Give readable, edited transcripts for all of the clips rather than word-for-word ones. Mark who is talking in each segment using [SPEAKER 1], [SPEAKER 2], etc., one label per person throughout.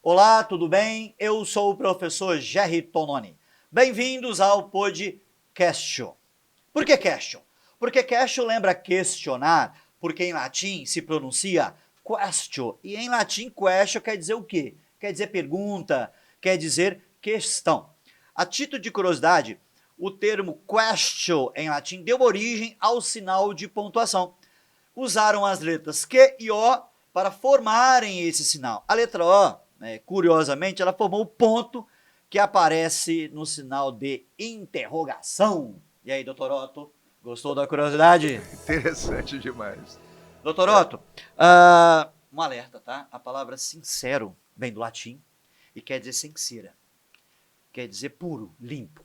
[SPEAKER 1] Olá, tudo bem? Eu sou o professor Gerry Tononi. Bem-vindos ao podcast. Por que question? Porque question lembra questionar, porque em latim se pronuncia questio, e em latim question quer dizer o quê? Quer dizer pergunta, quer dizer questão. A título de curiosidade, o termo question em latim deu origem ao sinal de pontuação. Usaram as letras Q e O para formarem esse sinal. A letra O, curiosamente, ela formou o ponto que aparece no sinal de interrogação. E aí, doutor Otto, gostou da curiosidade?
[SPEAKER 2] Interessante demais.
[SPEAKER 1] Doutor Otto, um alerta, tá? A palavra sincero vem do latim e quer dizer sincera. Quer dizer puro, limpo.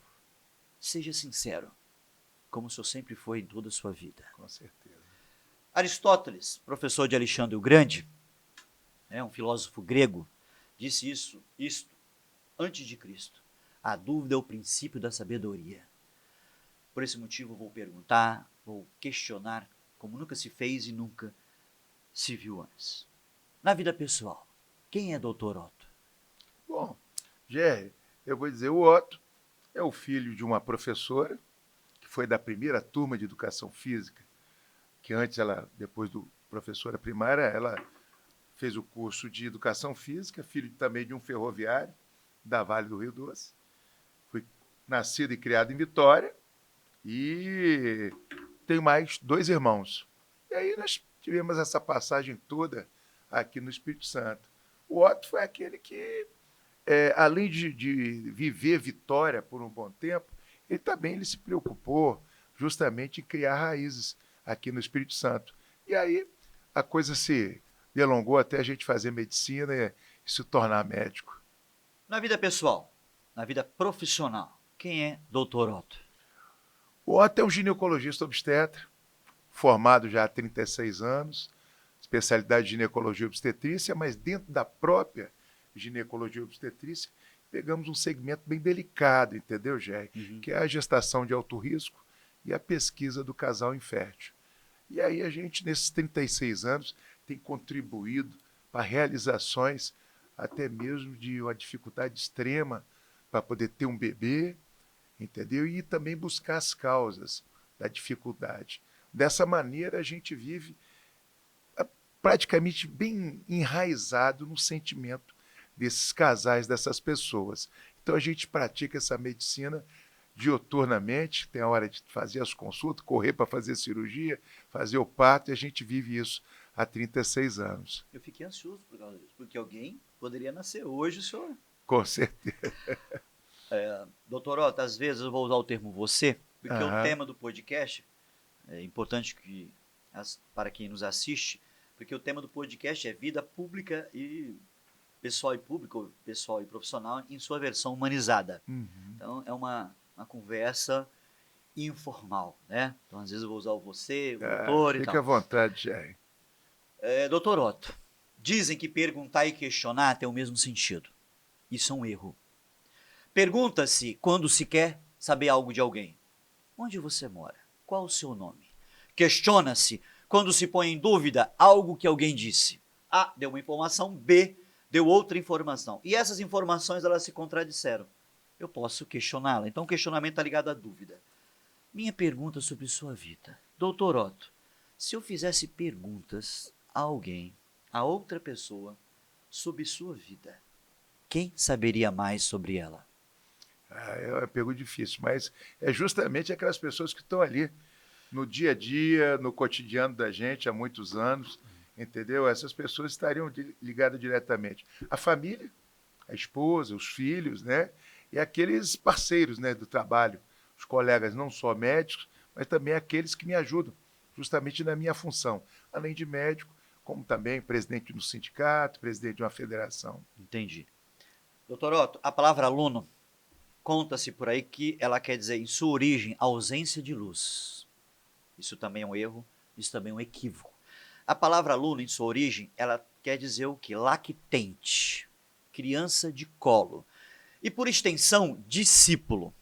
[SPEAKER 1] Seja sincero, como o senhor sempre foi em toda a sua vida.
[SPEAKER 2] Com certeza.
[SPEAKER 1] Aristóteles, professor de Alexandre o Grande, um filósofo grego, disse isto antes de Cristo. A dúvida é o princípio da sabedoria. Por esse motivo vou perguntar, vou questionar, como nunca se fez e nunca se viu antes. Na vida pessoal, quem é Dr. Otto?
[SPEAKER 2] Bom, Jerry, eu vou dizer, o Otto é o filho de uma professora, que foi da primeira turma de educação física, que antes depois do professora primária, ela fez o curso de educação física, filho também de um ferroviário da Vale do Rio Doce. Fui nascido e criado em Vitória e tenho mais 2 irmãos. E aí nós tivemos essa passagem toda aqui no Espírito Santo. O Otto foi aquele que, além de viver Vitória por um bom tempo, ele se preocupou justamente em criar raízes aqui no Espírito Santo. E aí a coisa se delongou até a gente fazer medicina e se tornar médico.
[SPEAKER 1] Na vida pessoal, na vida profissional, quem é Dr. Otto?
[SPEAKER 2] O Otto é um ginecologista obstetra, formado já há 36 anos, especialidade de ginecologia e obstetrícia, mas dentro da própria ginecologia e obstetrícia, pegamos um segmento bem delicado, entendeu, Jair? Que é a gestação de alto risco e a pesquisa do casal infértil. E aí a gente, nesses 36 anos, tem contribuído para realizações até mesmo de uma dificuldade extrema para poder ter um bebê, entendeu? E também buscar as causas da dificuldade. Dessa maneira, a gente vive praticamente bem enraizado no sentimento desses casais, dessas pessoas. Então, a gente pratica essa medicina dioturnamente, tem a hora de fazer as consultas, correr para fazer cirurgia, fazer o parto, e a gente vive isso há 36 anos.
[SPEAKER 1] Eu fiquei ansioso por causa disso, porque alguém poderia nascer hoje, senhor.
[SPEAKER 2] Com certeza.
[SPEAKER 1] Doutor Otto, às vezes eu vou usar o termo você, porque o
[SPEAKER 2] Aham.
[SPEAKER 1] tema do podcast é importante para quem nos assiste, porque o tema do podcast é vida pública e público, pessoal e profissional em sua versão humanizada. Então é uma conversa informal, né? Então às vezes eu vou usar o você, o doutor e
[SPEAKER 2] Fica à
[SPEAKER 1] tal.
[SPEAKER 2] vontade, Jair.
[SPEAKER 1] Doutor Otto, dizem que perguntar e questionar tem o mesmo sentido. Isso é um erro. Pergunta-se quando se quer saber algo de alguém. Onde você mora? Qual o seu nome? Questiona-se quando se põe em dúvida algo que alguém disse. A deu uma informação, B deu outra informação. E essas informações elas se contradisseram. Eu posso questioná-la. Então o questionamento está ligado à dúvida. Minha pergunta sobre sua vida. Doutor Otto, se eu fizesse perguntas a alguém, a outra pessoa, sobre sua vida, quem saberia mais sobre ela?
[SPEAKER 2] É uma pergunta difícil, mas é justamente aquelas pessoas que estão ali no dia a dia, no cotidiano da gente há muitos anos, entendeu? Essas pessoas estariam ligadas diretamente à família, à esposa, os filhos, né? E aqueles parceiros, né, do trabalho, os colegas não só médicos, mas também aqueles que me ajudam justamente na minha função, além de médico, como também presidente do sindicato, presidente de uma federação.
[SPEAKER 1] Entendi. Doutor Otto, a palavra aluno, conta-se por aí que ela quer dizer, em sua origem, ausência de luz. Isso também é um erro, isso também é um equívoco. A palavra aluno, em sua origem, ela quer dizer o quê? Lactente, criança de colo. E, por extensão, discípulo.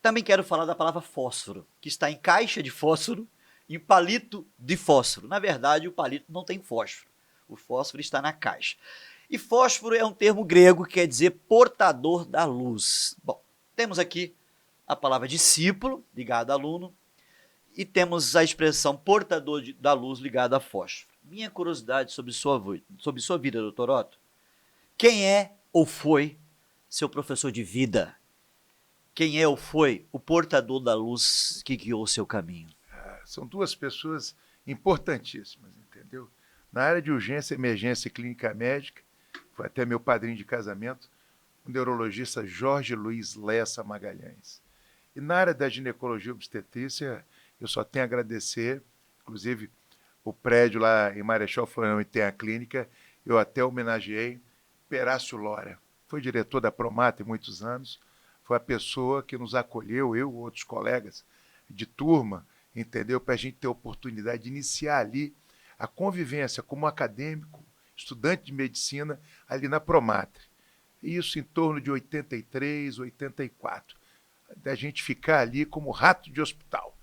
[SPEAKER 1] Também quero falar da palavra fósforo, que está em caixa de fósforo, em palito de fósforo. Na verdade, o palito não tem fósforo. O fósforo está na caixa. E fósforo é um termo grego que quer dizer portador da luz. Bom, temos aqui a palavra discípulo, ligado a aluno, e temos a expressão portador da luz ligada a fósforo. Minha curiosidade sobre sua vida, doutor Otto, quem é ou foi seu professor de vida? Quem é ou foi o portador da luz que guiou o seu caminho?
[SPEAKER 2] São duas pessoas importantíssimas, entendeu? Na área de urgência, emergência e clínica médica, foi até meu padrinho de casamento, o neurologista Jorge Luiz Lessa Magalhães. E na área da ginecologia e obstetrícia, eu só tenho a agradecer, inclusive o prédio lá em Marechal Floriano e tem a clínica, eu até homenageei Perácio Lora. Foi diretor da Promata em muitos anos, foi a pessoa que nos acolheu, eu e outros colegas de turma, entendeu? Para a gente ter a oportunidade de iniciar ali a convivência como acadêmico, estudante de medicina, ali na Promatre. Isso em torno de 83, 84. Da gente ficar ali como rato de hospital.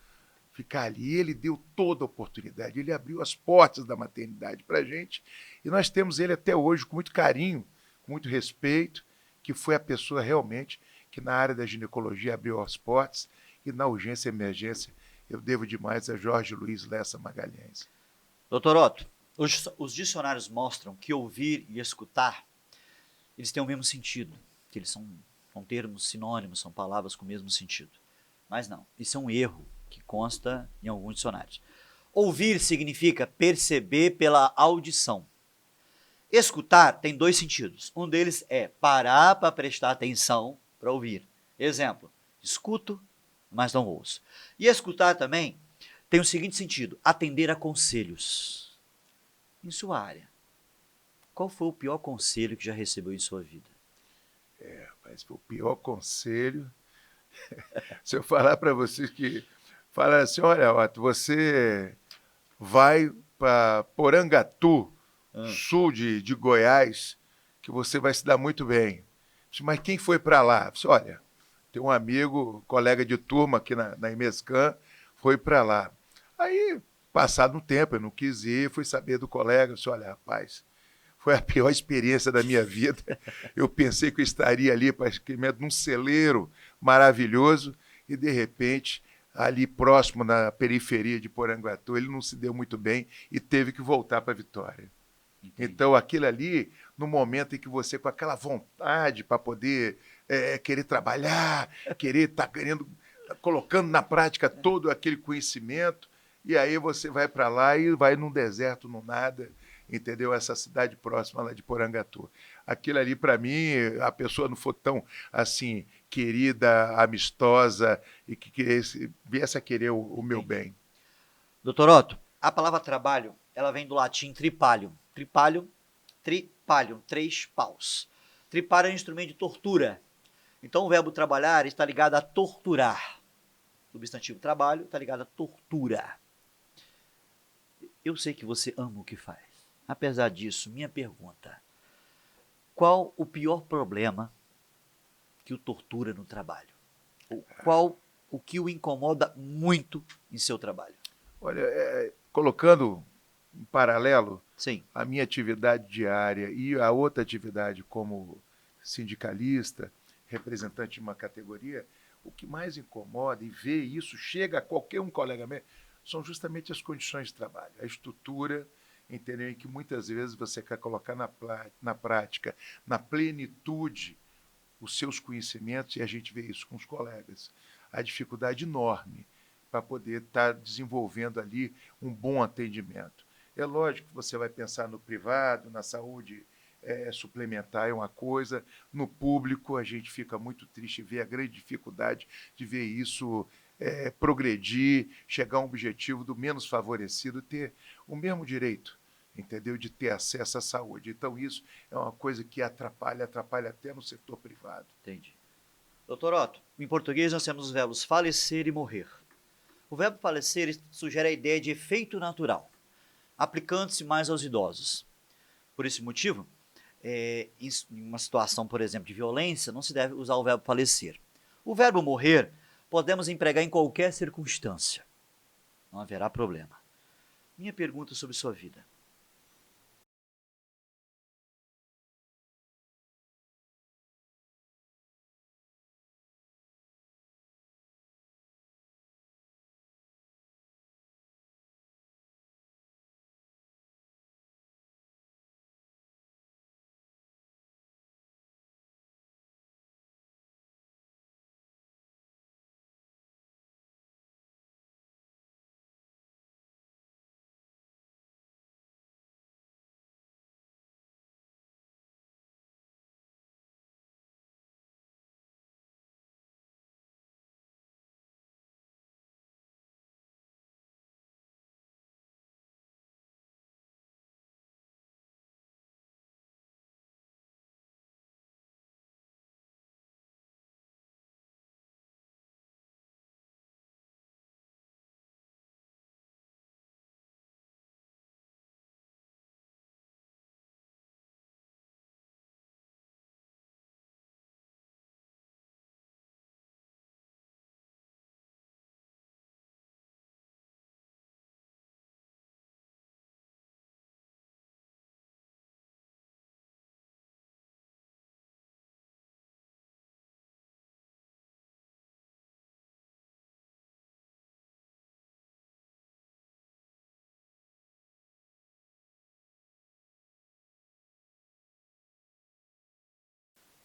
[SPEAKER 2] Ficar ali, ele deu toda a oportunidade, ele abriu as portas da maternidade para a gente, e nós temos ele até hoje com muito carinho, com muito respeito, que foi a pessoa realmente que na área da ginecologia abriu as portas, e na urgência e emergência eu devo demais a Jorge Luiz Lessa Magalhães.
[SPEAKER 1] Doutor Otto, os dicionários mostram que ouvir e escutar, eles têm o mesmo sentido, que eles são termos sinônimos, são palavras com o mesmo sentido. Mas não, isso é um erro que consta em alguns dicionários. Ouvir significa perceber pela audição. Escutar tem dois sentidos. Um deles é parar para prestar atenção para ouvir. Exemplo, escuto, mas não ouço. E escutar também tem o seguinte sentido, atender a conselhos. Em sua área, qual foi o pior conselho que já recebeu em sua vida?
[SPEAKER 2] Mas o pior conselho, se eu falar para vocês que, falar assim, olha, Otto, você vai para Porangatu, sul de Goiás, que você vai se dar muito bem. Mas quem foi para lá? Disse, olha, tem um amigo, colega de turma aqui na Imescan, foi para lá. Aí, passado um tempo, eu não quis ir, fui saber do colega, disse, olha, rapaz, foi a pior experiência da minha vida. Eu pensei que eu estaria ali praticamente num celeiro maravilhoso e, de repente, ali próximo, na periferia de Porangatu, ele não se deu muito bem e teve que voltar para Vitória. Entendi. Então, aquilo ali, no momento em que você, com aquela vontade para poder querer trabalhar, querer estar colocando na prática todo aquele conhecimento, e aí você vai para lá e vai num deserto, num nada, entendeu? Essa cidade próxima lá de Porangatu. Aquilo ali, para mim, a pessoa não for tão, assim, querida, amistosa, e que viesse a querer o meu bem.
[SPEAKER 1] Doutor Otto, a palavra trabalho, ela vem do latim tripalium. Tripalium, três paus. Tripar é um instrumento de tortura. Então, o verbo trabalhar está ligado a torturar. O substantivo trabalho está ligado a tortura. Eu sei que você ama o que faz. Apesar disso, minha pergunta, qual o pior problema que o tortura no trabalho? Qual o que o incomoda muito em seu trabalho?
[SPEAKER 2] Olha, colocando em paralelo
[SPEAKER 1] Sim.
[SPEAKER 2] a minha atividade diária e a outra atividade como sindicalista, representante de uma categoria, o que mais incomoda e vê isso, chega a qualquer um colega meu, são justamente as condições de trabalho, a estrutura, entendeu? Em que muitas vezes você quer colocar na prática, na plenitude, os seus conhecimentos, e a gente vê isso com os colegas, a dificuldade enorme para poder estar desenvolvendo ali um bom atendimento. É lógico que você vai pensar no privado, na saúde suplementar é uma coisa, no público a gente fica muito triste ver a grande dificuldade de ver isso progredir, chegar a um objetivo do menos favorecido, ter o mesmo direito, entendeu? De ter acesso à saúde. Então isso é uma coisa que atrapalha até no setor privado.
[SPEAKER 1] Entendi. Doutor Otto, em português nós temos os verbos falecer e morrer. O verbo falecer sugere a ideia de efeito natural, aplicando-se mais aos idosos. Por esse motivo, em uma situação, por exemplo, de violência, não se deve usar o verbo falecer. O verbo morrer podemos empregar em qualquer circunstância. Não haverá problema. Minha pergunta sobre sua vida.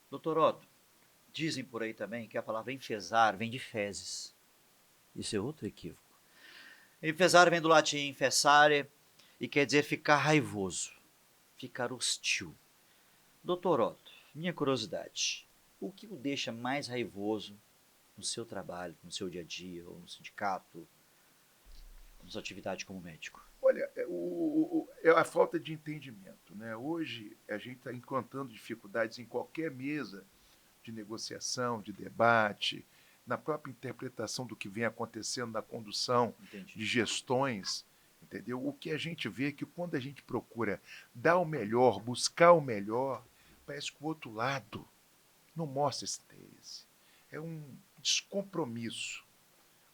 [SPEAKER 1] Doutor Otto, dizem por aí também que a palavra enfesar vem de fezes. Isso é outro equívoco. Enfesar vem do latim infessare e quer dizer ficar raivoso, ficar hostil. Doutor Otto, minha curiosidade, o que o deixa mais raivoso no seu trabalho, no seu dia a dia, ou no sindicato, na sua atividade como médico?
[SPEAKER 2] Olha, é a falta de entendimento, né? Hoje a gente está encontrando dificuldades em qualquer mesa de negociação, de debate, na própria interpretação do que vem acontecendo na condução
[SPEAKER 1] Entendi.
[SPEAKER 2] de gestões, entendeu? O que a gente vê é que quando a gente procura dar o melhor, buscar o melhor, parece que o outro lado não mostra esse interesse. É um descompromisso,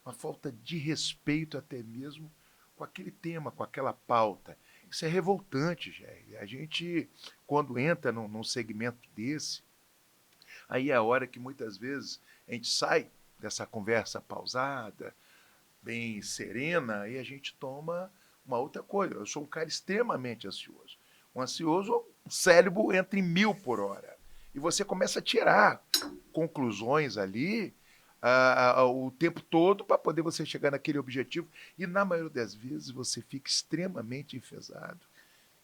[SPEAKER 2] uma falta de respeito até mesmo com aquele tema, com aquela pauta. Isso é revoltante, Jair. A gente, quando entra num segmento desse, aí é a hora que muitas vezes a gente sai dessa conversa pausada, bem serena, e a gente toma uma outra coisa. Eu sou um cara extremamente ansioso. Um ansioso, o cérebro entra em 1000 por hora. E você começa a tirar conclusões ali o tempo todo para poder você chegar naquele objetivo. E na maioria das vezes você fica extremamente enfesado,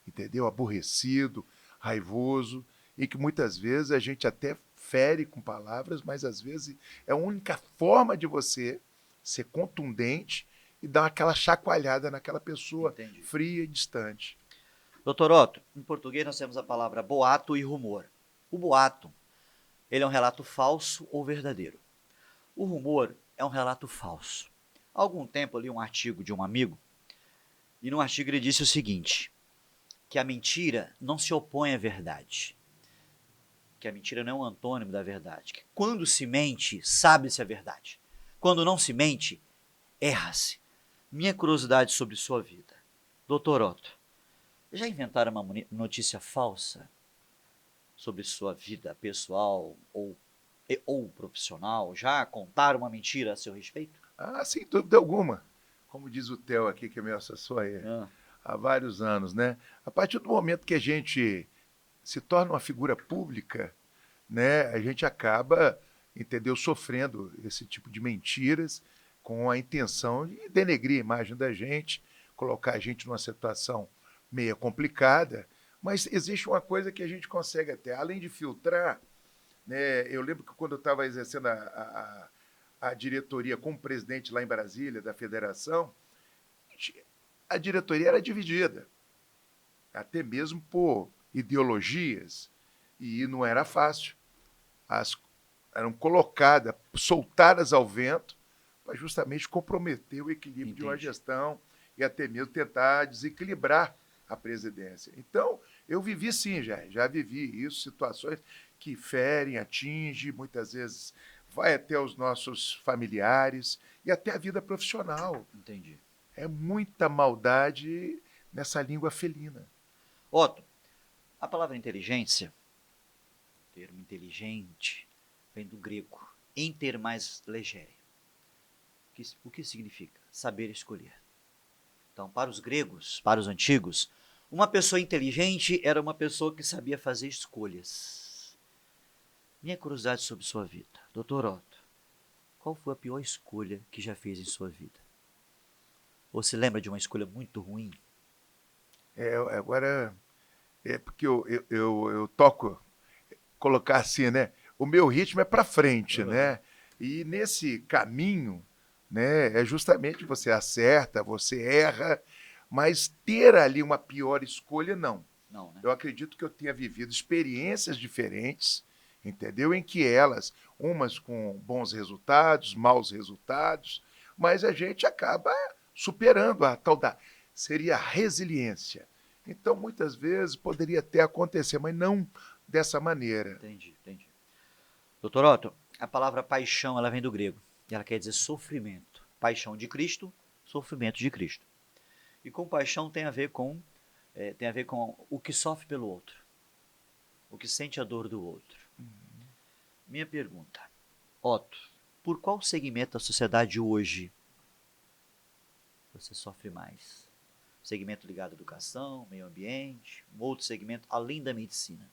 [SPEAKER 2] entendeu? Aborrecido, raivoso, e que muitas vezes a gente até fere com palavras, mas às vezes é a única forma de você ser contundente e dar aquela chacoalhada naquela pessoa
[SPEAKER 1] Entendi.
[SPEAKER 2] fria e distante.
[SPEAKER 1] Doutor Otto, em português nós temos a palavra boato e rumor. O boato, ele é um relato falso ou verdadeiro. O rumor é um relato falso. Há algum tempo eu li um artigo de um amigo, e no artigo ele disse o seguinte, que a mentira não se opõe à verdade, que a mentira não é um antônimo da verdade, que quando se mente, sabe-se a verdade. Quando não se mente, erra-se. Minha curiosidade sobre sua vida. Doutor Otto, já inventaram uma notícia falsa sobre sua vida pessoal ou profissional? Já contaram uma mentira a seu respeito?
[SPEAKER 2] Ah, sem dúvida alguma. Como diz o Theo aqui, que é meu assessor aí,
[SPEAKER 1] Ah,
[SPEAKER 2] há vários anos, né? A partir do momento que a gente se torna uma figura pública, né, a gente acaba, entendeu, sofrendo esse tipo de mentiras com a intenção de denegrir a imagem da gente, colocar a gente numa situação meia complicada, mas existe uma coisa que a gente consegue até, além de filtrar, né, eu lembro que quando eu estava exercendo a diretoria como presidente lá em Brasília, da federação, a diretoria era dividida, até mesmo por ideologias, e não era fácil. As, eram colocadas, soltadas ao vento, para justamente comprometer o equilíbrio de uma gestão e até mesmo tentar desequilibrar a presidência. Então, eu vivi sim, já vivi isso, situações que ferem, atingem, muitas vezes vai até os nossos familiares e até a vida profissional.
[SPEAKER 1] entendi.
[SPEAKER 2] É muita maldade nessa língua felina.
[SPEAKER 1] Otto, a palavra inteligência, termo inteligente, vem do grego, inter mais legere. O que significa? Saber escolher. Então, para os gregos, para os antigos, uma pessoa inteligente era uma pessoa que sabia fazer escolhas. Minha curiosidade sobre sua vida. Doutor Otto, qual foi a pior escolha que já fez em sua vida? Ou se lembra de uma escolha muito ruim?
[SPEAKER 2] Agora, é porque eu toco, colocar assim, né? O meu ritmo é para frente, né? E nesse caminho, né, é justamente você acerta, você erra, mas ter ali uma pior escolha, não.
[SPEAKER 1] Não, né?
[SPEAKER 2] Eu acredito que eu tenha vivido experiências diferentes, entendeu? Em que elas, umas com bons resultados, maus resultados, mas a gente acaba superando a tal da seria a resiliência. Então, muitas vezes poderia até acontecer, mas não dessa maneira.
[SPEAKER 1] Entendi, entendi. Doutor Otto, a palavra paixão ela vem do grego e ela quer dizer sofrimento. Paixão de Cristo, sofrimento de Cristo. E compaixão tem a ver com o que sofre pelo outro, o que sente a dor do outro. Minha pergunta, Otto, por qual segmento da sociedade hoje você sofre mais? Segmento ligado à educação, meio ambiente, um outro segmento além da medicina?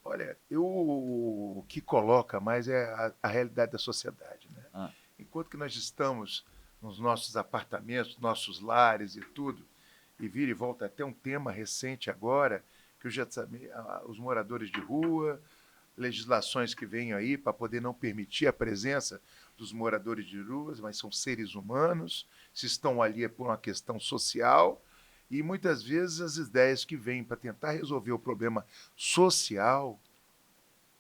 [SPEAKER 2] Olha, o que coloca mais é a realidade da sociedade, né?
[SPEAKER 1] Ah,
[SPEAKER 2] Enquanto que nós estamos nos nossos apartamentos, nossos lares e tudo, e vira e volta até um tema recente agora, que eu já sabia, os moradores de rua, legislações que vêm aí para poder não permitir a presença dos moradores de ruas, mas são seres humanos, se estão ali é por uma questão social, e muitas vezes as ideias que vêm para tentar resolver o problema social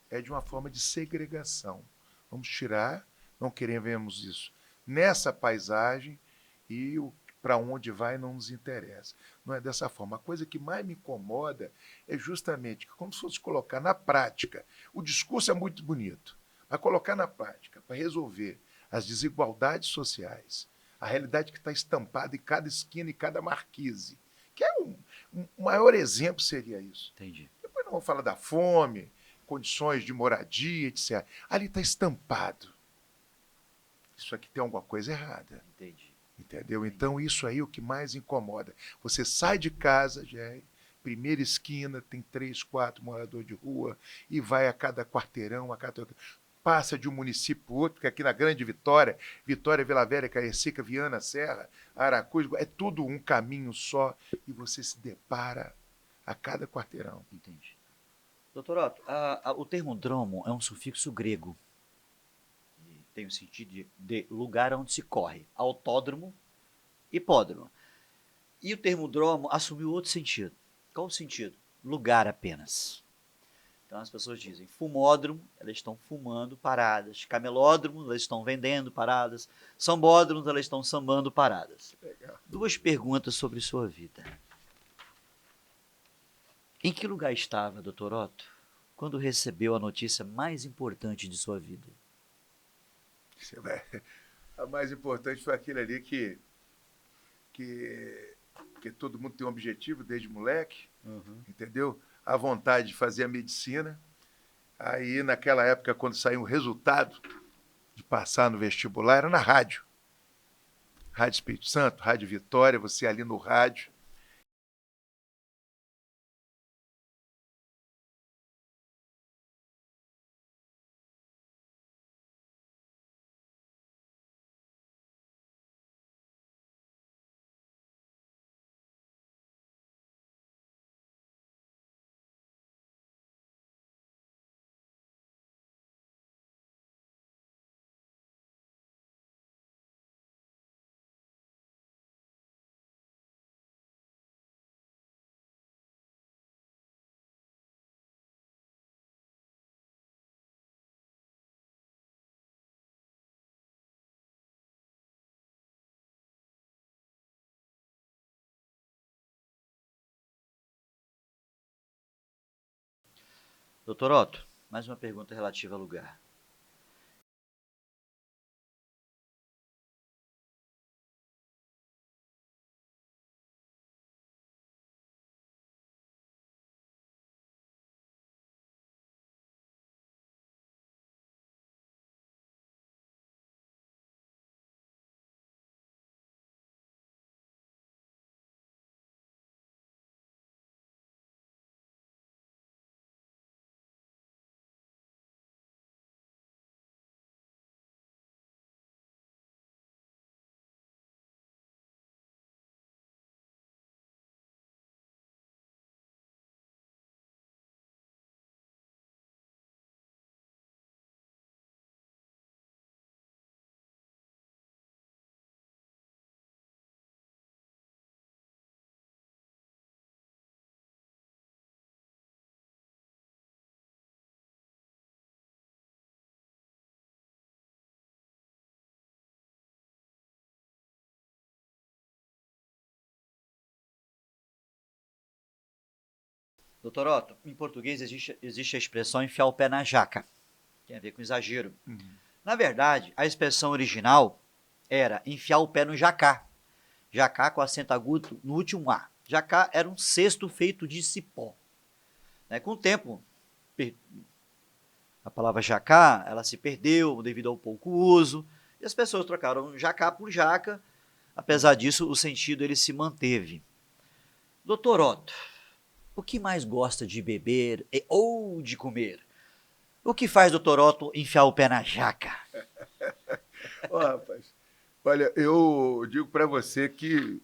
[SPEAKER 2] é de uma forma de segregação. Vamos tirar, não queremos isso nessa paisagem e para onde vai não nos interessa. Não é dessa forma. A coisa que mais me incomoda é justamente que, como se fosse colocar na prática, o discurso é muito bonito, mas colocar na prática para resolver as desigualdades sociais, a realidade que está estampada em cada esquina e cada marquise, que é um maior exemplo seria isso.
[SPEAKER 1] entendi.
[SPEAKER 2] Depois não vamos falar da fome, condições de moradia, etc. Ali está estampado. Isso aqui tem alguma coisa errada.
[SPEAKER 1] Entendi.
[SPEAKER 2] Entendeu? Então, isso aí é o que mais incomoda. Você sai de casa, Jerry, primeira esquina, tem 3, 4 moradores de rua, e vai a cada quarteirão, passa de um município para outro, porque aqui na Grande Vitória, Vitória, Vila Velha, Cariacica, Viana, Serra, Aracruz, é tudo um caminho só, e você se depara a cada quarteirão.
[SPEAKER 1] Entendi. Doutor Otto, o termo dromo é um sufixo grego. E tem o sentido de lugar onde se corre. Autódromo, hipódromo. E o termo dromo assumiu outro sentido. Qual o sentido? Lugar apenas. Então as pessoas dizem fumódromo, elas estão fumando paradas. Camelódromo, elas estão vendendo paradas. Sambódromo, elas estão sambando paradas.
[SPEAKER 2] Legal.
[SPEAKER 1] 2 perguntas sobre sua vida. Em que lugar estava, doutor Otto, quando recebeu a notícia mais importante de sua vida?
[SPEAKER 2] A mais importante foi aquele ali que todo mundo tem um objetivo desde moleque, entendeu? A vontade de fazer a medicina. Aí, naquela época, quando saiu o resultado de passar no vestibular, era na rádio. Rádio Espírito Santo, Rádio Vitória, você ali no rádio.
[SPEAKER 1] Doutor Otto, mais uma pergunta relativa ao lugar. Doutor Otto, em português existe a expressão enfiar o pé na jaca. Tem a ver com exagero. Na verdade, a expressão original era enfiar o pé no jacá. Jacá com acento agudo no último A. Jacá era um cesto feito de cipó. Com o tempo, a palavra jacá ela se perdeu devido ao pouco uso, e as pessoas trocaram jacá por jaca. Apesar disso, o sentido ele se manteve. Doutor Otto, o que mais gosta de beber ou de comer? O que faz Dr. Otto enfiar o pé na jaca?
[SPEAKER 2] Ô, rapaz, olha, eu digo para você que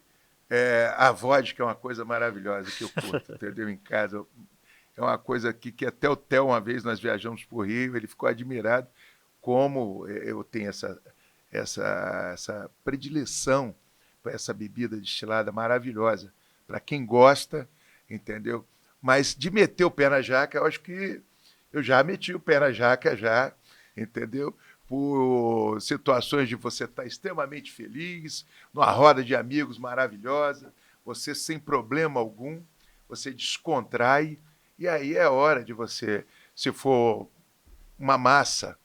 [SPEAKER 2] a vodka é uma coisa maravilhosa que eu curto, entendeu? Em casa. É uma coisa que até o Theo, uma vez nós viajamos por Rio, ele ficou admirado como eu tenho essa predileção para essa bebida destilada maravilhosa. Para quem gosta, entendeu? Mas de meter o pé na jaca, eu acho que eu já meti o pé na jaca, já, entendeu? Por situações de você estar extremamente feliz, numa roda de amigos maravilhosa, você sem problema algum, você descontrai, e aí é hora de você, se for uma massa,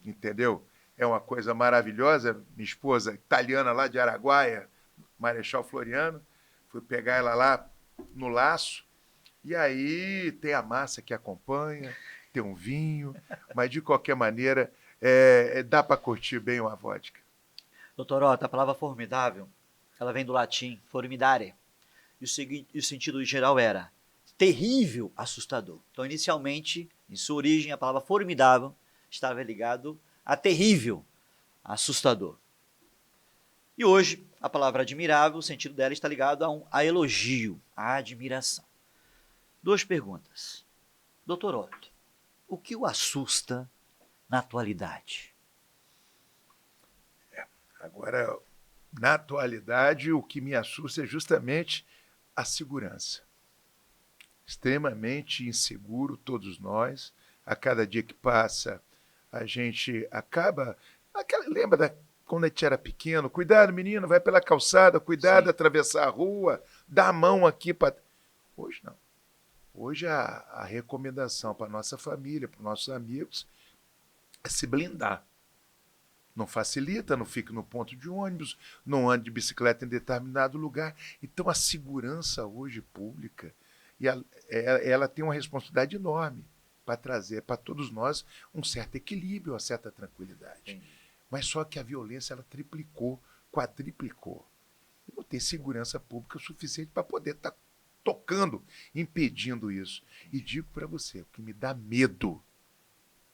[SPEAKER 2] entendeu? É uma coisa maravilhosa. Minha esposa, italiana lá de Araguaia, Marechal Floriano, fui pegar ela lá no Laço, e aí tem a massa que acompanha, tem um vinho, mas de qualquer maneira dá para curtir bem uma vodka.
[SPEAKER 1] Dr. Otto, a palavra formidável, ela vem do latim formidare. E o sentido geral era terrível, assustador. Então, inicialmente, em sua origem, a palavra formidável estava ligado a terrível, assustador. E hoje, a palavra admirável, o sentido dela está ligado a elogio, a admiração. Duas perguntas. Doutor Otto, o que o assusta na atualidade?
[SPEAKER 2] Agora, na atualidade, o que me assusta é justamente a segurança. Extremamente inseguro, todos nós. A cada dia que passa, a gente acaba. Lembra quando a gente era pequeno? Cuidado, menino, vai pela calçada, cuidado,
[SPEAKER 1] Sim.
[SPEAKER 2] atravessar a rua, dá a mão aqui para. Hoje não. Hoje a recomendação para nossa família, para os nossos amigos, é se blindar. Não facilita, não fique no ponto de ônibus, não ande de bicicleta em determinado lugar. Então, a segurança hoje pública, e ela tem uma responsabilidade enorme para trazer para todos nós um certo equilíbrio, uma certa tranquilidade.
[SPEAKER 1] Entendi.
[SPEAKER 2] Mas só que a violência ela triplicou, quadriplicou. E não tem segurança pública o suficiente para poder estar tocando, impedindo isso. E digo para você, o que me dá medo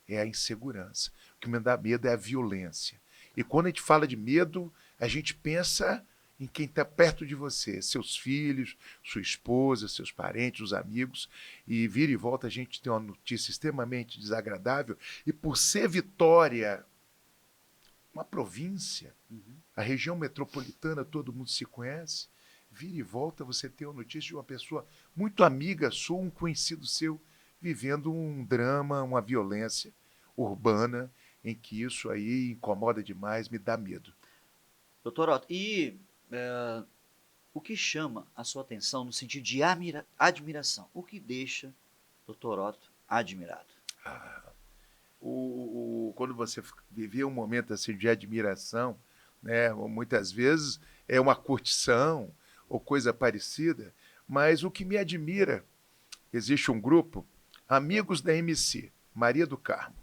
[SPEAKER 2] é a insegurança. O que me dá medo é a violência. E quando a gente fala de medo, a gente pensa em quem está perto de você, seus filhos, sua esposa, seus parentes, os amigos. E vira e volta a gente tem uma notícia extremamente desagradável. E por ser Vitória uma província, a região metropolitana todo mundo se conhece, vira e volta você tem a notícia de uma pessoa muito amiga sua, um conhecido seu, vivendo um drama, uma violência urbana, em que isso aí incomoda demais, me dá medo.
[SPEAKER 1] Doutor Otto, e o que chama a sua atenção no sentido de admiração? O que deixa Dr. Otto admirado?
[SPEAKER 2] Quando você viver um momento assim de admiração, né, muitas vezes é uma curtição ou coisa parecida, mas o que me admira, existe um grupo, Amigos da MC, Maria do Carmo.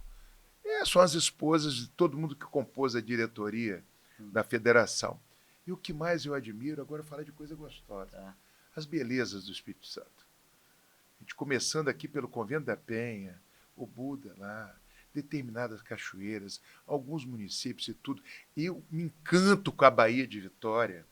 [SPEAKER 2] São as esposas de todo mundo que compôs a diretoria da federação. E o que mais eu admiro, agora falar de coisa gostosa,
[SPEAKER 1] Tá.
[SPEAKER 2] as belezas do Espírito Santo. A gente começando aqui pelo Convento da Penha, o Buda lá, determinadas cachoeiras, alguns municípios e tudo. Eu me encanto com a Baía de Vitória,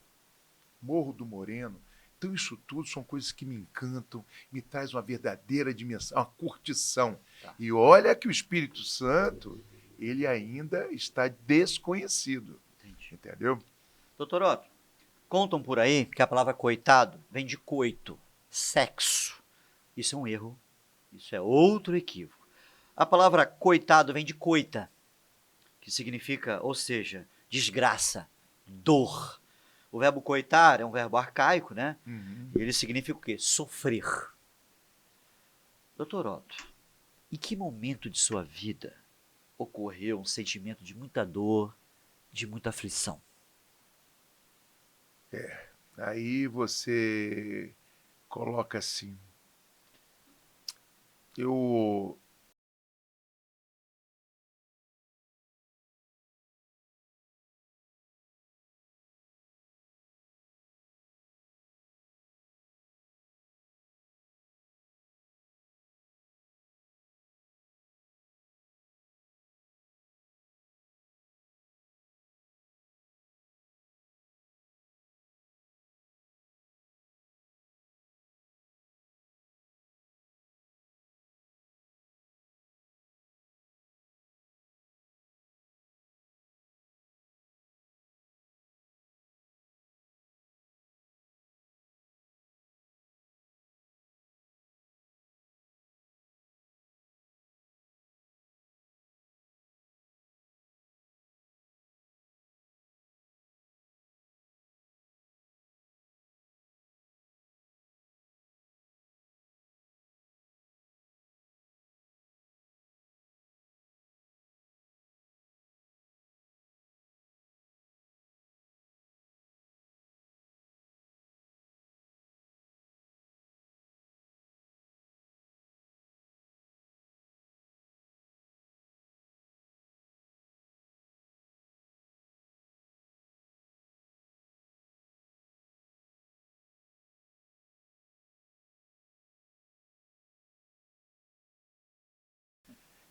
[SPEAKER 2] Morro do Moreno. Então, isso tudo são coisas que me encantam, me traz uma verdadeira dimensão, uma curtição.
[SPEAKER 1] Tá.
[SPEAKER 2] E olha que o Espírito Santo, ele ainda está desconhecido.
[SPEAKER 1] Entendi.
[SPEAKER 2] Entendeu?
[SPEAKER 1] Doutor Otto, contam por aí que a palavra coitado vem de coito, sexo. Isso é um erro, isso é outro equívoco. A palavra coitado vem de coita, que significa, ou seja, desgraça, dor. O verbo coitar é um verbo arcaico, né?
[SPEAKER 2] Uhum.
[SPEAKER 1] E ele significa o quê? Sofrer. Doutor Otto, em que momento de sua vida ocorreu um sentimento de muita dor, de muita aflição?
[SPEAKER 2] Aí você coloca assim, eu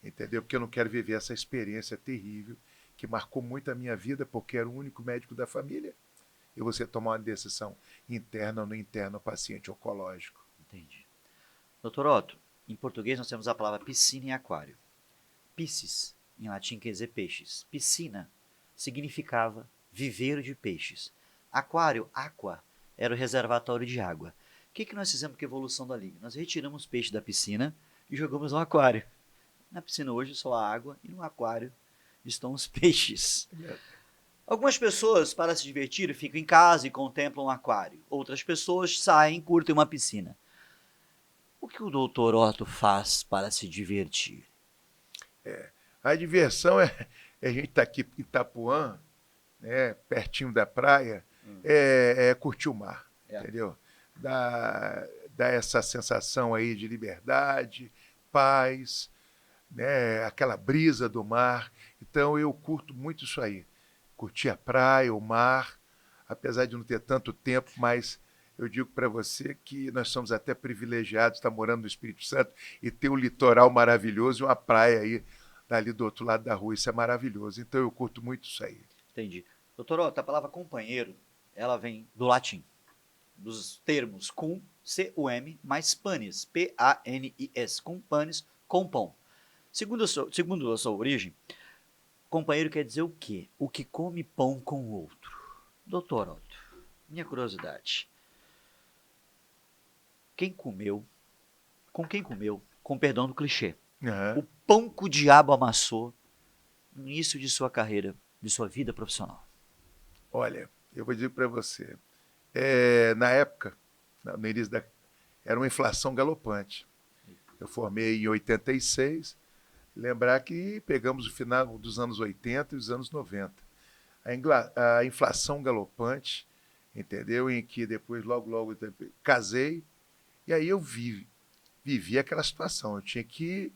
[SPEAKER 2] entendeu? Porque eu não quero viver essa experiência terrível que marcou muito a minha vida, porque era o único médico da família, e você tomar uma decisão interna ou não interna ao paciente oncológico.
[SPEAKER 1] Entendi. Doutor Otto, em português nós temos a palavra piscina e aquário. Piscis, em latim, quer dizer peixes. Piscina significava viveiro de peixes. Aquário, aqua, era o reservatório de água. O que nós fizemos com a evolução dali? Nós retiramos o peixe da piscina e jogamos no aquário. Na piscina hoje só há água e no aquário estão os peixes. Algumas pessoas, para se divertir, ficam em casa e contemplam um aquário. Outras pessoas saem e curtem uma piscina. O que o doutor Otto faz para se divertir?
[SPEAKER 2] A diversão é a gente estar aqui em Itapuã, né, pertinho da praia, é curtir o mar, entendeu? Dá essa sensação aí de liberdade, paz, né, aquela brisa do mar. Então eu curto muito isso aí. Curtir a praia, o mar, apesar de não ter tanto tempo, mas eu digo para você que nós somos até privilegiados, estar morando no Espírito Santo e ter um litoral maravilhoso e uma praia aí dali do outro lado da rua. Isso é maravilhoso. Então eu curto muito isso aí.
[SPEAKER 1] Entendi. Doutor Otto, a palavra companheiro, ela vem do latim, dos termos cum, C-U-M, mais panis, P-A-N-I-S, cum panis, com pão. Segundo a sua origem, companheiro quer dizer o quê? O que come pão com o outro. Doutor Otto, minha curiosidade. Com quem comeu, com perdão do clichê, o pão que o diabo amassou no início de sua carreira, de sua vida profissional?
[SPEAKER 2] Olha, eu vou dizer para você, na época, no início era uma inflação galopante. Eu formei em 86, lembrar que pegamos o final dos anos 80 e os anos 90. A inflação galopante, entendeu? Em que depois, logo, casei, e aí eu vivi aquela situação. Eu tinha que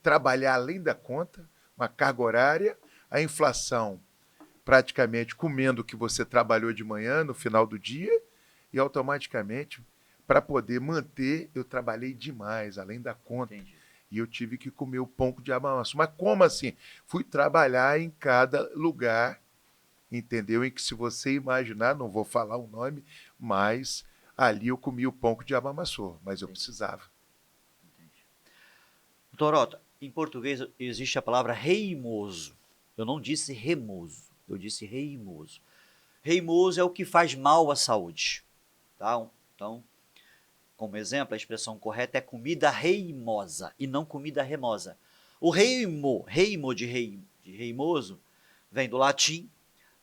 [SPEAKER 2] trabalhar além da conta, uma carga horária, a inflação praticamente comendo o que você trabalhou de manhã, no final do dia, e automaticamente, para poder manter, eu trabalhei demais, além da conta.
[SPEAKER 1] Entendi.
[SPEAKER 2] E eu tive que comer o pão de amasso. Mas como assim? Fui trabalhar em cada lugar, entendeu? Em que, se você imaginar, não vou falar o nome, mas ali eu comi o pão que o diabo amassou, mas eu precisava.
[SPEAKER 1] Doutor Otto, em português existe a palavra reimoso. Eu não disse remoso, eu disse reimoso. Reimoso é o que faz mal à saúde. Tá? Então, como exemplo, a expressão correta é comida reimosa e não comida remosa. O reimo de reimoso, vem do latim,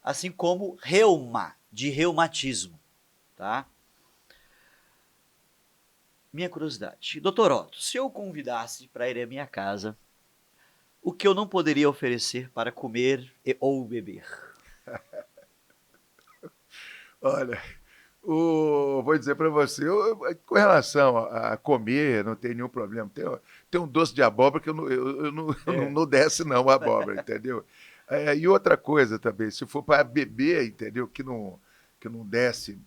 [SPEAKER 1] assim como reuma, de reumatismo. Tá? Minha curiosidade. Doutor Otto, se eu convidasse para ir à minha casa, o que eu não poderia oferecer para comer ou beber?
[SPEAKER 2] Olha, vou dizer para você, com relação a comer, não tem nenhum problema. Tem um doce de abóbora que não desce não, a abóbora, entendeu? E outra coisa também, se for para beber, entendeu? Que não desce,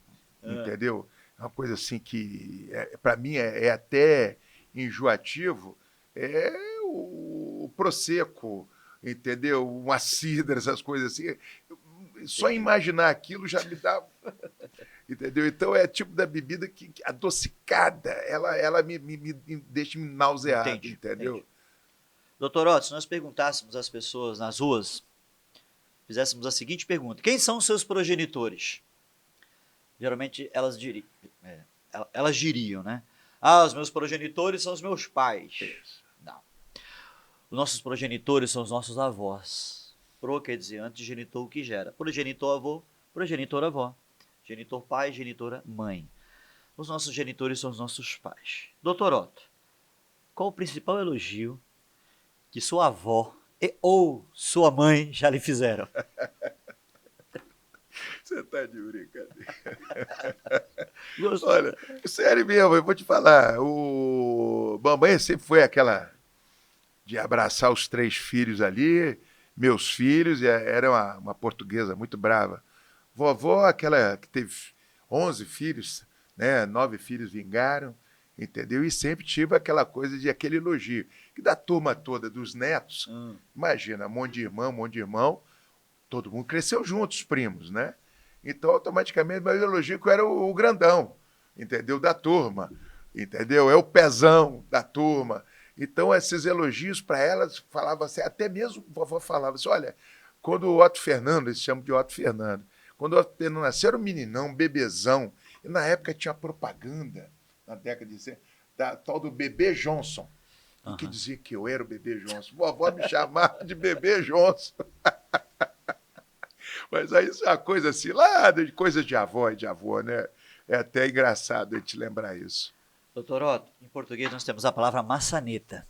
[SPEAKER 2] entendeu? É uma coisa assim que, para mim, é até enjoativo, é o Prosecco, entendeu? Uma cidra, essas coisas assim. Só imaginar aquilo já me dá... Entendeu? Então é tipo da bebida que adocicada, ela me deixa nauseado, entendeu?
[SPEAKER 1] Entendi. Doutor Otto, se nós perguntássemos às pessoas nas ruas, fizéssemos a seguinte pergunta: quem são os seus progenitores? Geralmente elas diriam, né? Ah, os meus progenitores são os meus pais.
[SPEAKER 2] Isso.
[SPEAKER 1] Não. Os nossos progenitores são os nossos avós. Pro quer dizer antes genitor o que gera. Progenitor avô, progenitor avó. Genitor pai, genitora mãe. Os nossos genitores são os nossos pais. Doutor Otto, qual o principal elogio que sua avó ou sua mãe já lhe fizeram?
[SPEAKER 2] Você tá de brincadeira. Olha, sério mesmo, eu vou te falar. Mamãe sempre foi aquela de abraçar os 3 filhos ali, meus filhos, e era uma portuguesa muito brava. Vovó, aquela que teve 11 filhos, né? 9 filhos vingaram, entendeu? E sempre tive aquela coisa de aquele elogio. Que da turma toda, dos netos, imagina, um monte de irmão, todo mundo cresceu juntos, os primos, né? Então, automaticamente, meu elogio que eu era o grandão, entendeu? Da turma, entendeu? É o pezão da turma. Então, esses elogios para elas, falava assim, até mesmo a vovó falava assim, olha, quando o Otto Fernando, eles chamam de Otto Fernando, quando o Otto Fernando nasceu, era um meninão, um bebezão, e na época tinha propaganda, na década de 60, da tal do Bebê Johnson, e que dizia que eu era o Bebê Johnson. Vovó me chamava de Bebê Johnson. Mas aí isso é uma coisa assim, lá de coisas de avó e de avô, né? É até engraçado a gente lembrar isso.
[SPEAKER 1] Doutor Otto, em português nós temos a palavra maçaneta.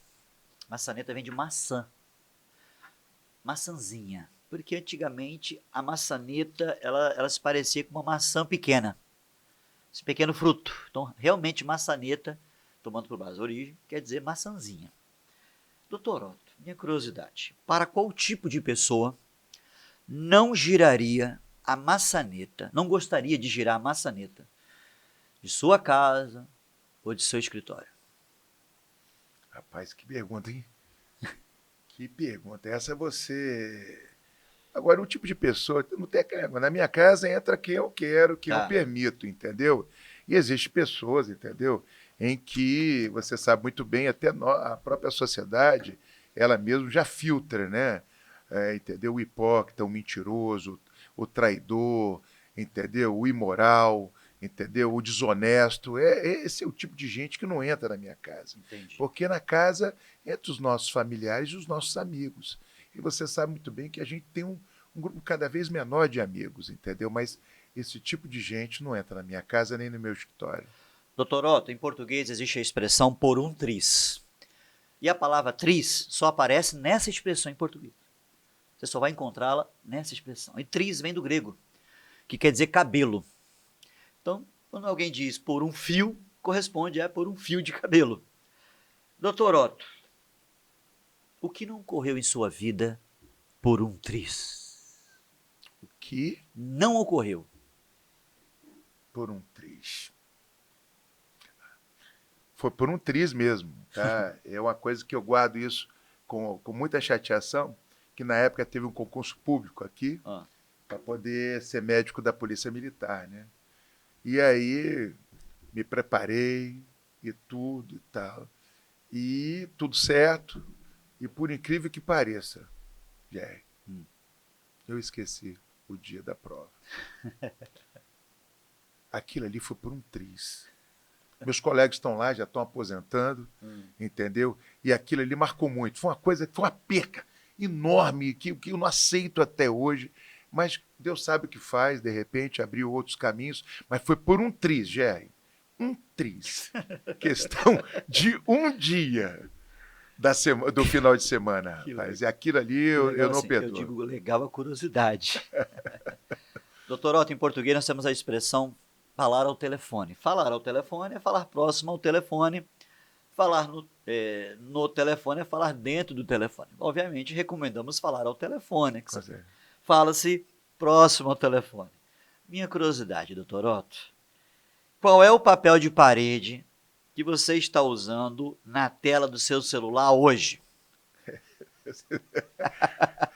[SPEAKER 1] Maçaneta vem de maçã. Maçãzinha. Porque antigamente a maçaneta, ela se parecia com uma maçã pequena. Esse pequeno fruto. Então, realmente maçaneta, tomando por base a origem, quer dizer maçãzinha. Doutor Otto, minha curiosidade. Para qual tipo de pessoa não giraria a maçaneta, não gostaria de girar a maçaneta de sua casa ou de seu escritório?
[SPEAKER 2] Rapaz, que pergunta, hein? Que pergunta. Essa você. Agora, o tipo de pessoa, não tem aquele negócio. Na minha casa entra quem eu quero, quem eu
[SPEAKER 1] Tá.
[SPEAKER 2] permito, entendeu? E existem pessoas, entendeu? Em que você sabe muito bem, até a própria sociedade, ela mesmo já filtra, né? Entendeu? O hipócrita, o mentiroso, o traidor, entendeu? O imoral, entendeu? O desonesto. Esse é o tipo de gente que não entra na minha casa.
[SPEAKER 1] Entendi.
[SPEAKER 2] Porque na casa, entre os nossos familiares e os nossos amigos. E você sabe muito bem que a gente tem um grupo cada vez menor de amigos, entendeu? Mas esse tipo de gente não entra na minha casa nem no meu escritório.
[SPEAKER 1] Doutor Otto, em português existe a expressão por um triz. E a palavra triz só aparece nessa expressão em português. Você só vai encontrá-la nessa expressão. E triz vem do grego, que quer dizer cabelo. Então, quando alguém diz por um fio, corresponde a por um fio de cabelo. Doutor Otto, o que não ocorreu em sua vida por um triz?
[SPEAKER 2] O que
[SPEAKER 1] Não ocorreu.
[SPEAKER 2] por um triz? Foi por um triz mesmo, tá? É uma coisa que eu guardo isso com muita chateação, que na época teve um concurso público aqui
[SPEAKER 1] Ah,
[SPEAKER 2] para poder ser médico da Polícia Militar, né? E aí me preparei e tudo e tal. E tudo certo. E por incrível que pareça, Jerry, eu esqueci o dia da prova. Aquilo ali foi por um triz. Meus colegas estão lá, já estão aposentando, entendeu? E aquilo ali marcou muito. Foi uma coisa, foi uma perca enorme que eu não aceito até hoje. Mas Deus sabe o que faz, de repente abriu outros caminhos. Mas foi por um triz, Jerry. Um triz. Questão de um dia do final de semana,
[SPEAKER 1] que
[SPEAKER 2] rapaz.
[SPEAKER 1] legal.
[SPEAKER 2] E aquilo ali
[SPEAKER 1] Que
[SPEAKER 2] eu
[SPEAKER 1] legal
[SPEAKER 2] não
[SPEAKER 1] assim, eu
[SPEAKER 2] perdoo.
[SPEAKER 1] digo legal a curiosidade. Doutor Otto, em português nós temos a expressão falar ao telefone. Falar ao telefone é falar próximo ao telefone. Falar no telefone é falar dentro do telefone. Obviamente, recomendamos falar ao telefone. Fala-se próximo ao telefone. Minha curiosidade, doutor Otto, qual é o papel de parede que você está usando na tela do seu celular hoje?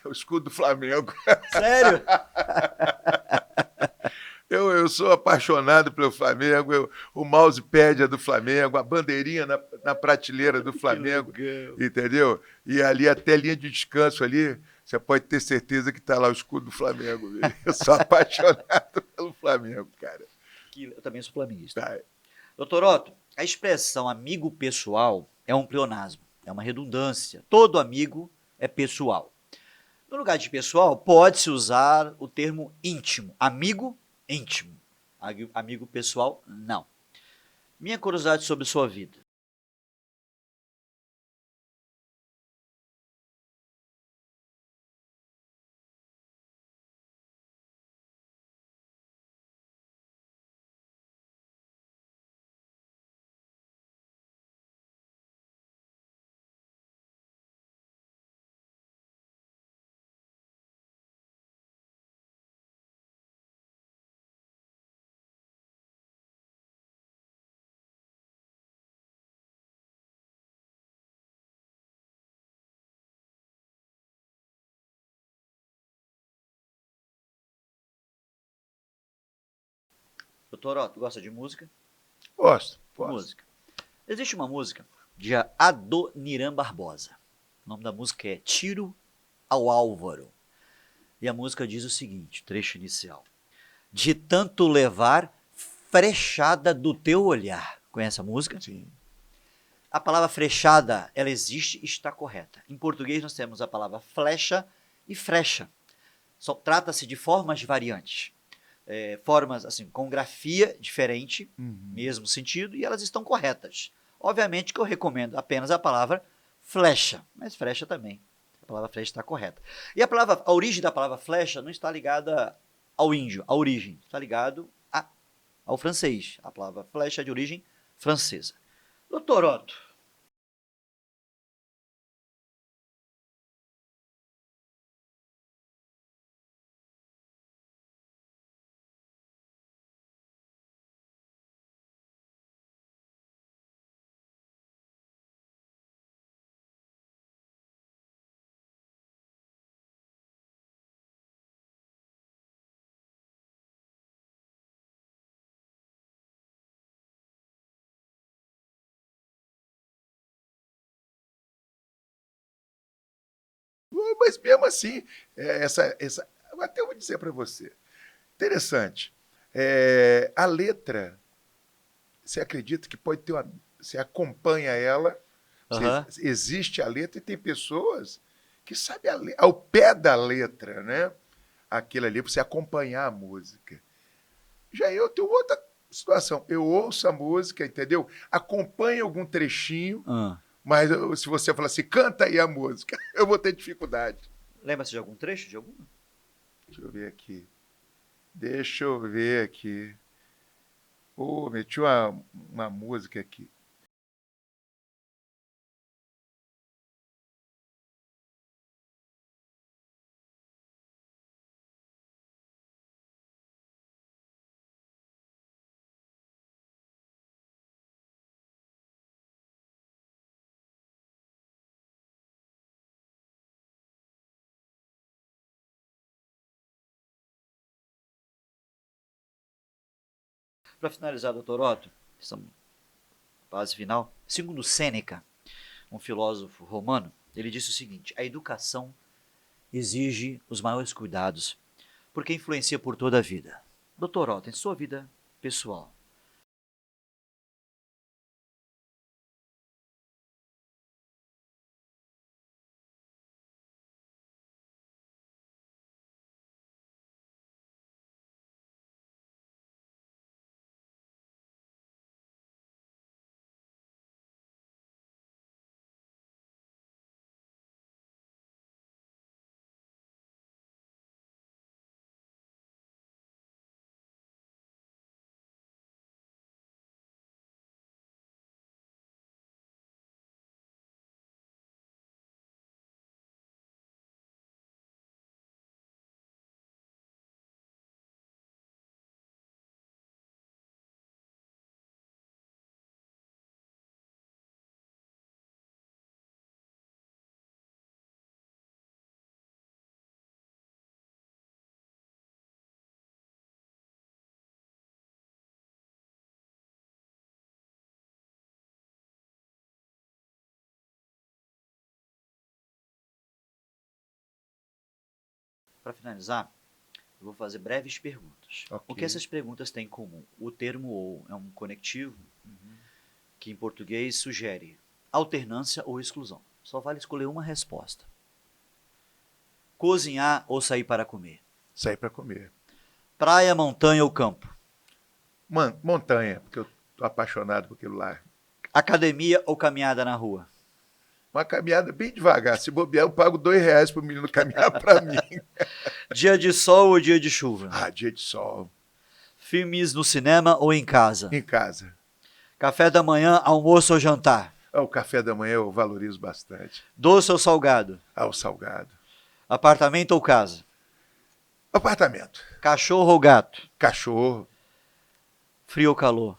[SPEAKER 2] O escudo do Flamengo.
[SPEAKER 1] Sério?
[SPEAKER 2] Eu sou apaixonado pelo Flamengo, o mousepad é do Flamengo, a bandeirinha na prateleira do
[SPEAKER 1] Que
[SPEAKER 2] Flamengo,
[SPEAKER 1] legal.
[SPEAKER 2] entendeu? E ali a telinha de descanso ali, você pode ter certeza que está lá o escudo do Flamengo. Viu? Eu sou apaixonado pelo Flamengo, cara.
[SPEAKER 1] Eu também sou flamenguista.
[SPEAKER 2] Tá.
[SPEAKER 1] Doutor Otto, a expressão amigo pessoal é um pleonasmo, é uma redundância. Todo amigo é pessoal. No lugar de pessoal, pode-se usar o termo íntimo. Amigo íntimo. Amigo pessoal, não. Minha curiosidade sobre sua vida. Doutor Otto, gosta de música?
[SPEAKER 2] Gosto.
[SPEAKER 1] Música. Existe uma música de Adoniran Barbosa. O nome da música é Tiro ao Álvaro. E a música diz o seguinte, trecho inicial. De tanto levar frechada do teu olhar. Conhece a música?
[SPEAKER 2] Sim.
[SPEAKER 1] A palavra frechada, ela existe e está correta. Em português nós temos a palavra flecha e frecha. Só trata-se de formas variantes. Formas assim, com grafia diferente, mesmo sentido, e elas estão corretas. Obviamente que eu recomendo apenas a palavra flecha, mas flecha também. A palavra flecha está correta. E a origem da palavra flecha não está ligada ao índio, a origem, está ligado ao francês. A palavra flecha é de origem francesa. Doutor Otto.
[SPEAKER 2] Mas mesmo assim, até eu vou dizer para você, interessante. A letra, você acredita que pode ter uma. Você acompanha ela, existe a letra e tem pessoas que sabem ao pé da letra, né? Aquilo ali, para você acompanhar a música. Já eu tenho outra situação. Eu ouço a música, entendeu? Acompanho algum trechinho, mas se você falar assim, canta aí a música, eu vou ter dificuldade.
[SPEAKER 1] Lembra-se de algum trecho? De alguma?
[SPEAKER 2] Deixa eu ver aqui. Meti uma música aqui.
[SPEAKER 1] Para finalizar, doutor Otto, estamos na fase final. Segundo Sêneca, um filósofo romano, ele disse o seguinte: a educação exige os maiores cuidados, porque influencia por toda a vida. Doutor Otto, em sua vida pessoal, para finalizar, eu vou fazer breves perguntas.
[SPEAKER 2] Okay.
[SPEAKER 1] O que essas perguntas têm em comum? O termo ou é um conectivo que em português sugere alternância ou exclusão. Só vale escolher uma resposta. Cozinhar ou sair para comer?
[SPEAKER 2] Sair para comer.
[SPEAKER 1] Praia, montanha ou campo?
[SPEAKER 2] Montanha, porque eu tô apaixonado por aquilo lá.
[SPEAKER 1] Academia ou caminhada na rua?
[SPEAKER 2] Uma caminhada bem devagar. Se bobear, eu pago R$2 para o menino caminhar para mim.
[SPEAKER 1] Dia de sol ou dia de chuva?
[SPEAKER 2] Dia de sol.
[SPEAKER 1] Filmes no cinema ou em casa?
[SPEAKER 2] Em casa.
[SPEAKER 1] Café da manhã, almoço ou jantar?
[SPEAKER 2] O café da manhã eu valorizo bastante.
[SPEAKER 1] Doce ou salgado?
[SPEAKER 2] O salgado.
[SPEAKER 1] Apartamento ou casa?
[SPEAKER 2] Apartamento.
[SPEAKER 1] Cachorro ou gato?
[SPEAKER 2] Cachorro.
[SPEAKER 1] Frio ou calor?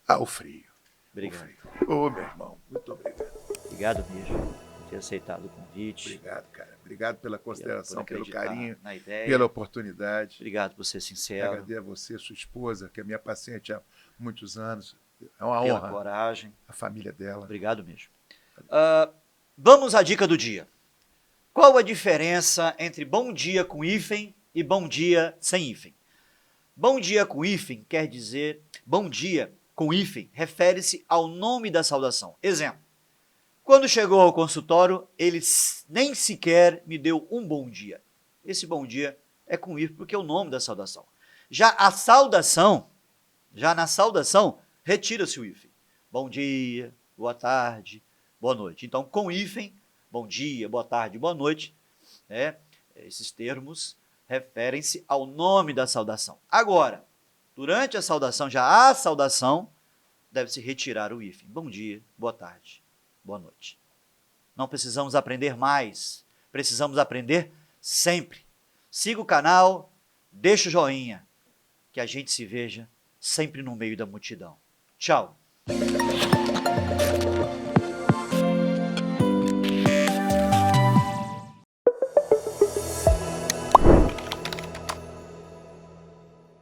[SPEAKER 2] O frio.
[SPEAKER 1] Obrigado.
[SPEAKER 2] Meu irmão, muito obrigado.
[SPEAKER 1] Obrigado mesmo. ter aceitado o convite.
[SPEAKER 2] Obrigado, cara. Obrigado pela consideração,
[SPEAKER 1] por
[SPEAKER 2] pelo
[SPEAKER 1] acreditar
[SPEAKER 2] carinho,
[SPEAKER 1] na ideia.
[SPEAKER 2] pela oportunidade.
[SPEAKER 1] Obrigado por ser sincero.
[SPEAKER 2] Agradeço a você, sua esposa, que é minha paciente há muitos anos. É uma
[SPEAKER 1] Pela
[SPEAKER 2] honra.
[SPEAKER 1] coragem.
[SPEAKER 2] A família dela.
[SPEAKER 1] Obrigado mesmo. Vamos à dica do dia. Qual a diferença entre bom dia com hífen e bom dia sem hífen? Bom dia com hífen quer dizer, bom dia com hífen refere-se ao nome da saudação. Exemplo, quando chegou ao consultório, ele nem sequer me deu um bom dia. Esse bom dia é com hífen porque é o nome da saudação. Já na saudação, retira-se o hífen. Bom dia, boa tarde, boa noite. Então, com hífen, bom dia, boa tarde, boa noite, esses termos referem-se ao nome da saudação. Agora, durante a saudação, deve-se retirar o hífen. Bom dia, boa tarde, boa noite. Não precisamos aprender mais, precisamos aprender sempre. Siga o canal, deixa o joinha, que a gente se veja sempre no meio da multidão. Tchau!